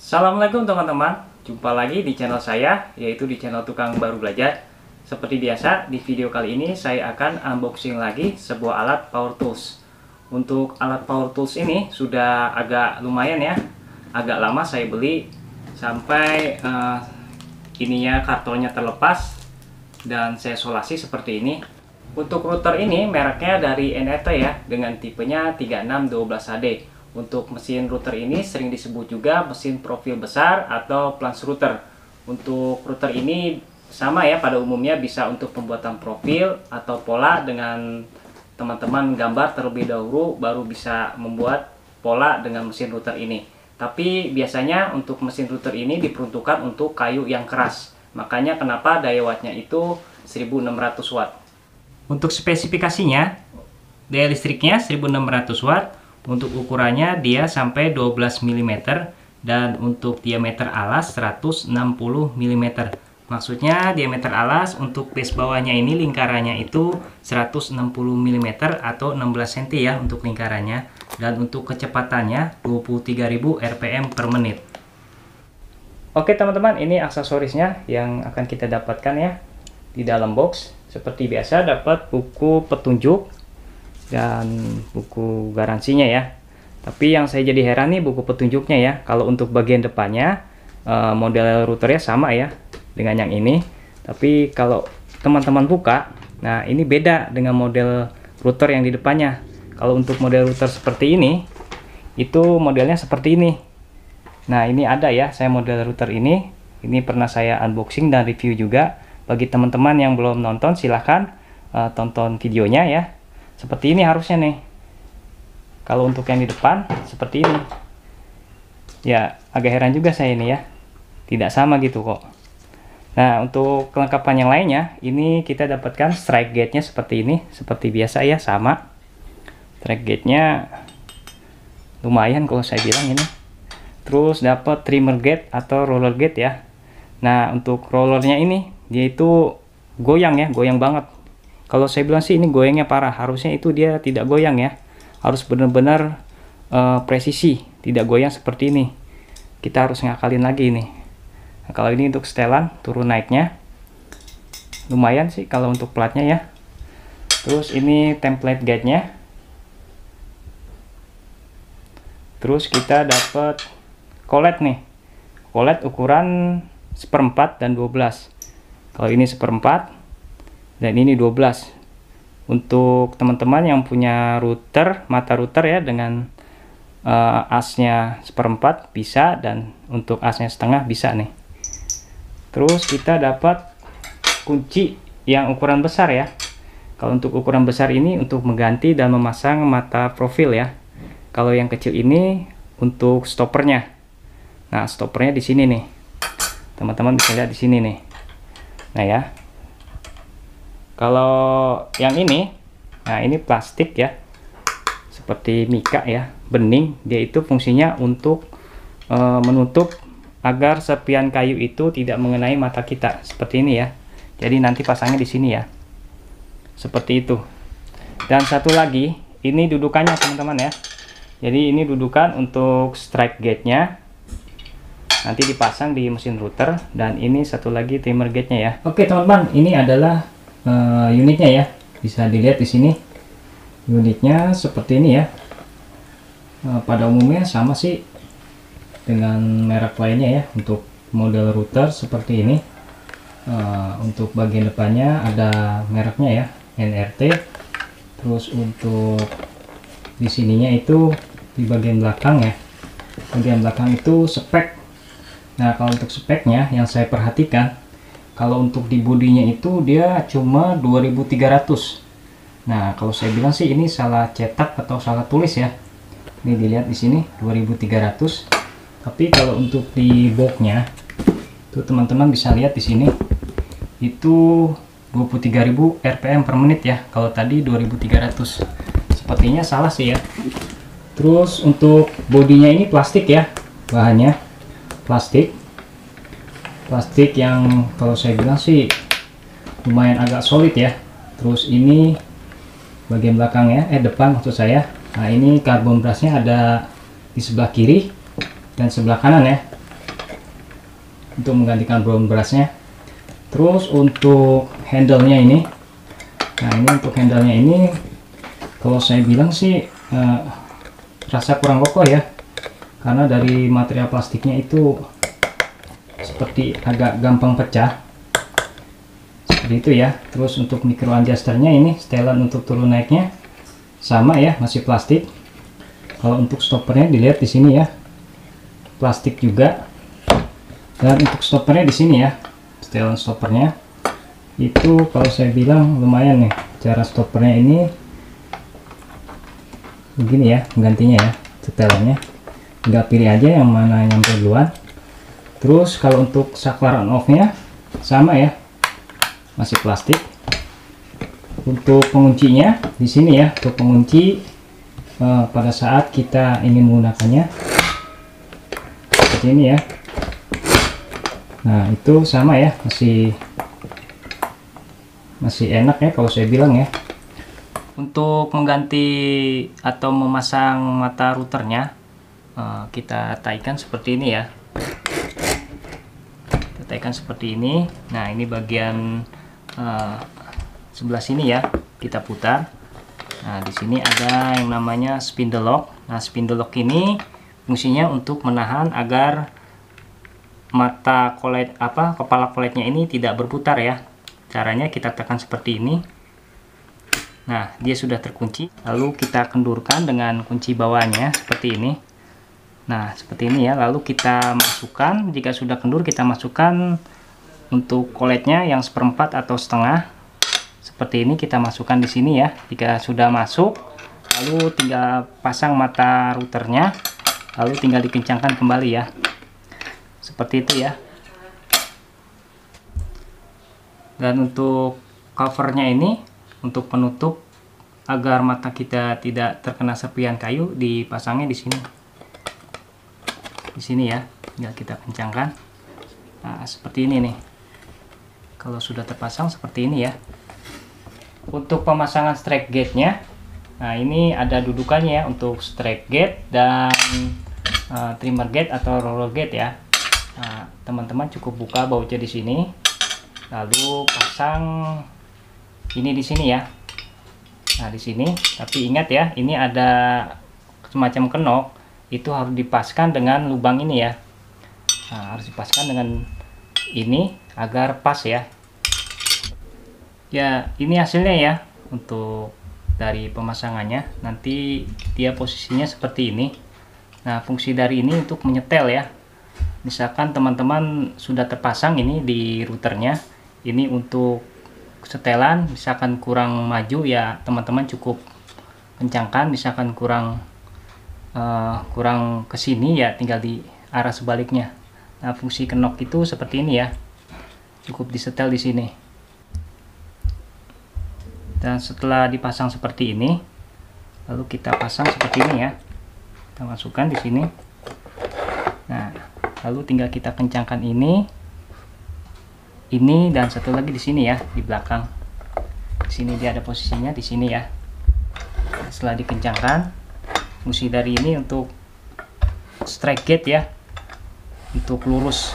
Assalamualaikum teman-teman, jumpa lagi di channel saya, yaitu di channel Tukang Baru Belajar. Seperti biasa, di video kali ini saya akan unboxing lagi sebuah alat power tools. Untuk alat power tools ini sudah agak lumayan ya, agak lama saya beli, sampai ininya kartonnya terlepas dan saya solasi seperti ini. Untuk router ini mereknya dari NRT ya, dengan tipenya 3612HD. Untuk mesin router ini sering disebut juga mesin profil besar atau plunge router. Untuk router ini sama ya, pada umumnya bisa untuk pembuatan profil atau pola dengan teman-teman gambar terlebih dahulu baru bisa membuat pola dengan mesin router ini. Tapi biasanya untuk mesin router ini diperuntukkan untuk kayu yang keras. Makanya kenapa daya wattnya itu 1600 watt. Untuk spesifikasinya, daya listriknya 1600 watt, untuk ukurannya dia sampai 12 mm, dan untuk diameter alas 160 mm. Maksudnya diameter alas untuk base bawahnya ini lingkarannya itu 160 mm atau 16 cm ya untuk lingkarannya, dan untuk kecepatannya 23.000 rpm per menit. Oke teman-teman, ini aksesorisnya yang akan kita dapatkan ya di dalam box. Seperti biasa dapat buku petunjuk dan buku garansinya ya. Tapi yang saya jadi heran nih buku petunjuknya ya. Kalau untuk bagian depannya model routernya sama ya dengan yang ini. Tapi kalau teman-teman buka, nah ini beda dengan model router yang di depannya. Kalau untuk model router seperti ini, itu modelnya seperti ini. Nah ini ada ya, saya model router ini. Ini pernah saya unboxing dan review juga. Bagi teman-teman yang belum nonton, silahkan tonton videonya ya. Seperti ini harusnya nih. Kalau untuk yang di depan seperti ini. Ya, agak heran juga saya ini ya. Tidak sama gitu kok. Nah, untuk kelengkapan yang lainnya, ini kita dapatkan strike gauge-nya seperti ini. Seperti biasa ya, sama. Strike gauge-nya lumayan kalau saya bilang ini. Terus dapat trimmer gauge atau roller gauge ya. Nah, untuk rollernya ini, dia itu goyang ya, goyang banget. Kalau saya bilang sih ini goyangnya parah. Harusnya itu dia tidak goyang ya. Harus benar-benar presisi, tidak goyang seperti ini. Kita harus ngakalin lagi ini. Nah, kalau ini untuk setelan turun naiknya lumayan sih kalau untuk platnya ya. Terus ini template guide-nya. Terus kita dapat collet nih. Collet ukuran 1/4 dan 12. Kalau ini 1/4 dan ini 12. Untuk teman-teman yang punya router, mata router ya dengan asnya 1/4 bisa, dan untuk asnya setengah bisa nih. Terus kita dapat kunci yang ukuran besar ya. Kalau untuk ukuran besar ini untuk mengganti dan memasang mata profil ya. Kalau yang kecil ini untuk stoppernya. Nah, stoppernya di sini nih. Teman-teman bisa lihat di sini nih. Nah ya. Kalau yang ini, nah ini plastik ya. Seperti mika ya, bening. Dia itu fungsinya untuk menutup agar serpian kayu itu tidak mengenai mata kita. Seperti ini ya. Jadi nanti pasangnya di sini ya. Seperti itu. Dan satu lagi, ini dudukannya teman-teman ya. Jadi ini dudukan untuk strike gauge-nya. Nanti dipasang di mesin router, dan ini satu lagi trimmer gauge-nya ya. Oke teman-teman, ini adalah unitnya ya. Bisa dilihat di sini. Unitnya seperti ini ya. Pada umumnya sama sih dengan merek lainnya ya. Untuk model router seperti ini. Untuk bagian depannya ada mereknya ya, NRT. Terus untuk di sininya itu di bagian belakang ya. Bagian belakang itu spek. Nah, kalau untuk speknya yang saya perhatikan, kalau untuk di bodinya itu dia cuma 2300. Nah, kalau saya bilang sih ini salah cetak atau salah tulis ya. Ini dilihat di sini 2300. Tapi kalau untuk di boxnya itu teman-teman bisa lihat di sini itu 23.000 rpm per menit ya. Kalau tadi 2300. Sepertinya salah sih ya. Terus untuk bodinya ini plastik ya, bahannya plastik yang kalau saya bilang sih lumayan agak solid ya. Terus ini bagian belakang ya, depan maksud saya. Nah ini karbon brushnya ada di sebelah kiri dan sebelah kanan ya. untuk menggantikan brown brushnya. Terus untuk handle-nya ini, nah ini untuk handle-nya ini kalau saya bilang sih rasa kurang kokoh ya, karena dari material plastiknya itu seperti agak gampang pecah seperti itu ya. Terus untuk micro adjusternya ini setelan untuk turun naiknya sama ya, masih plastik. Kalau untuk stoppernya dilihat di sini ya, plastik juga. Dan untuk stoppernya di sini ya, setelan stoppernya itu kalau saya bilang lumayan nih. Cara stoppernya ini begini ya, menggantinya ya, setelannya tinggal pilih aja yang mana nyampe duluan. Terus kalau untuk saklar on off nya sama ya, masih plastik. Untuk penguncinya di sini ya, untuk pengunci pada saat kita ingin menggunakannya seperti ini ya. Nah itu sama ya, masih enak ya kalau saya bilang ya. Untuk mengganti atau memasang mata routernya, kita taikan seperti ini ya. Kita taikan seperti ini. Nah ini bagian sebelah sini ya, kita putar. Nah di sini ada yang namanya spindle lock. Nah spindle lock ini fungsinya untuk menahan agar mata kolet kepala koletnya ini tidak berputar ya. Caranya kita tekan seperti ini. Nah dia sudah terkunci, lalu kita kendurkan dengan kunci bawahnya seperti ini. Nah seperti ini ya, lalu kita masukkan. Jika sudah kendur, kita masukkan untuk koletnya yang seperempat atau setengah seperti ini, kita masukkan di sini ya. Jika sudah masuk, lalu tinggal pasang mata routernya, lalu tinggal dikencangkan kembali ya, seperti itu ya. Dan untuk covernya ini, untuk penutup agar mata kita tidak terkena serpihan kayu, dipasangnya di sini. Di sini ya, tinggal kita kencangkan. Nah seperti ini nih. Kalau sudah terpasang seperti ini ya. Untuk pemasangan strike gate-nya, nah ini ada dudukannya ya, untuk strike gate dan trimmer gate atau roller gate ya. Nah, teman-teman cukup buka bautnya di sini, lalu pasang ini di sini ya. Nah di sini, tapi ingat ya, ini ada semacam kenop, itu harus dipaskan dengan lubang ini ya. Nah, harus dipaskan dengan ini agar pas ya. Ya ini hasilnya ya, untuk dari pemasangannya. Nanti dia posisinya seperti ini. Nah fungsi dari ini untuk menyetel ya. Misalkan teman-teman sudah terpasang ini di routernya, ini untuk setelan. Misalkan kurang maju ya, teman-teman cukup kencangkan. Misalkan kurang ke sini ya, tinggal di arah sebaliknya. Nah fungsi kenop itu seperti ini ya, cukup disetel di sini. Dan setelah dipasang seperti ini, lalu kita pasang seperti ini ya. Kita masukkan di sini. Nah, lalu tinggal kita kencangkan ini, dan satu lagi di sini ya, di belakang. Di sini dia ada posisinya di sini ya. Setelah dikencangkan, fungsi dari ini untuk strike gate ya, untuk lurus.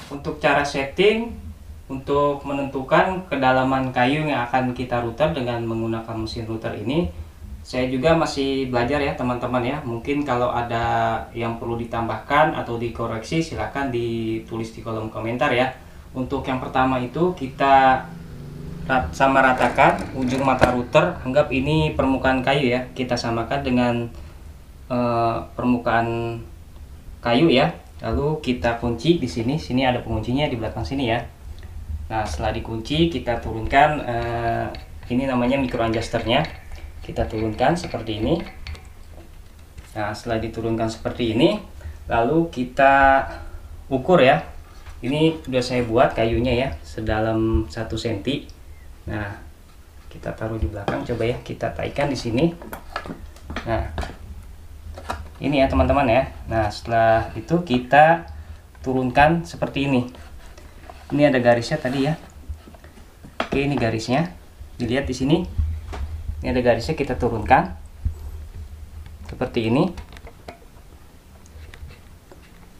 Untuk cara setting, untuk menentukan kedalaman kayu yang akan kita router dengan menggunakan mesin router ini, saya juga masih belajar ya teman-teman ya. Mungkin kalau ada yang perlu ditambahkan atau dikoreksi, silahkan ditulis di kolom komentar ya. Untuk yang pertama itu kita sama ratakan ujung mata router, anggap ini permukaan kayu ya, kita samakan dengan permukaan kayu ya. Lalu kita kunci di sini. Sini ada penguncinya di belakang sini ya. Nah setelah dikunci, kita turunkan ini namanya micro adjusternya. Kita turunkan seperti ini. Nah setelah diturunkan seperti ini, lalu kita ukur ya. Ini sudah saya buat kayunya ya, sedalam 1 cm. Nah kita taruh di belakang, coba ya kita taikan di sini. Nah ini ya teman-teman ya. Nah setelah itu kita turunkan seperti ini. Ini ada garisnya tadi ya. Oke, ini garisnya, dilihat di sini. Ini ada garisnya, kita turunkan. seperti ini.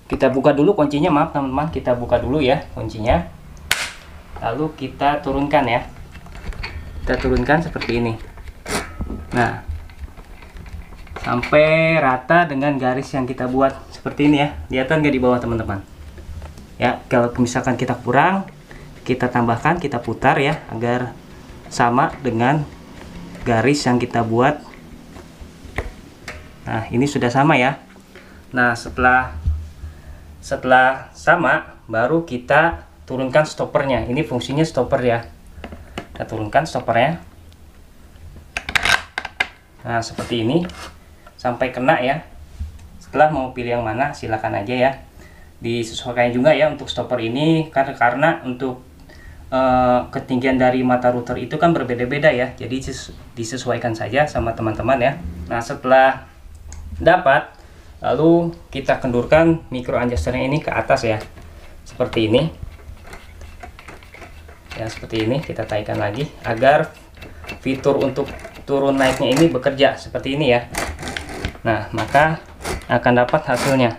Kita buka dulu kuncinya, maaf teman-teman, kita buka dulu ya kuncinya. Lalu kita turunkan ya. Kita turunkan seperti ini. Nah, sampai rata dengan garis yang kita buat seperti ini ya. Kelihatan nggak di bawah teman-teman? Ya, kalau misalkan kita kurang, kita tambahkan, kita putar ya, agar sama dengan garis yang kita buat. Nah, ini sudah sama ya. Nah, setelah sama, baru kita turunkan stoppernya. Ini fungsinya stopper ya. Kita turunkan stoppernya. Nah, seperti ini sampai kena ya. Setelah mau pilih yang mana, silakan aja ya. Disesuaikan juga ya untuk stopper ini, karena untuk ketinggian dari mata router itu kan berbeda-beda ya. Jadi disesuaikan saja sama teman-teman ya. Nah, setelah dapat, lalu kita kendurkan micro adjusternya ini ke atas ya, seperti ini ya. Seperti ini kita taikan lagi agar fitur untuk turun naiknya ini bekerja seperti ini ya. Nah, maka akan dapat hasilnya.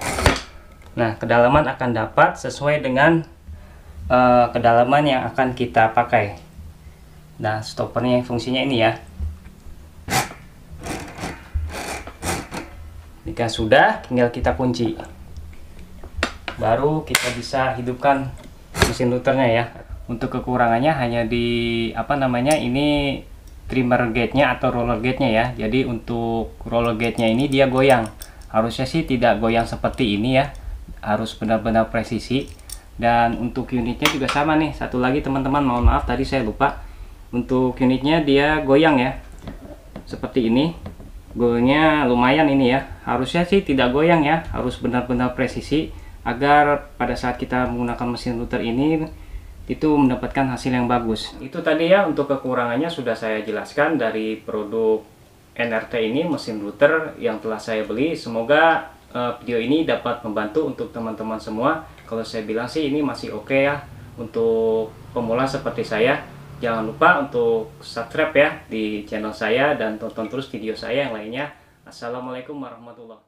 Nah, kedalaman akan dapat sesuai dengan kedalaman yang akan kita pakai. Nah, stoppernya fungsinya ini ya. Jika sudah, tinggal kita kunci, baru kita bisa hidupkan mesin routernya ya. Untuk kekurangannya hanya di ini trimmer gate-nya atau roller gate-nya ya. Jadi untuk roller gate-nya ini dia goyang. Harusnya sih tidak goyang seperti ini ya. Harus benar-benar presisi. Dan untuk unitnya juga sama nih. Satu lagi teman-teman, mohon maaf tadi saya lupa. Untuk unitnya dia goyang ya. Seperti ini. Goyangnya lumayan ini ya. Harusnya sih tidak goyang ya. Harus benar-benar presisi agar pada saat kita menggunakan mesin router ini itu mendapatkan hasil yang bagus. Itu tadi ya untuk kekurangannya sudah saya jelaskan dari produk NRT ini, mesin router yang telah saya beli. Semoga video ini dapat membantu untuk teman-teman semua. Kalau saya bilang sih ini masih oke ya untuk pemula seperti saya. Jangan lupa untuk subscribe ya di channel saya dan tonton terus video saya yang lainnya. Assalamualaikum warahmatullahi wabarakatuh.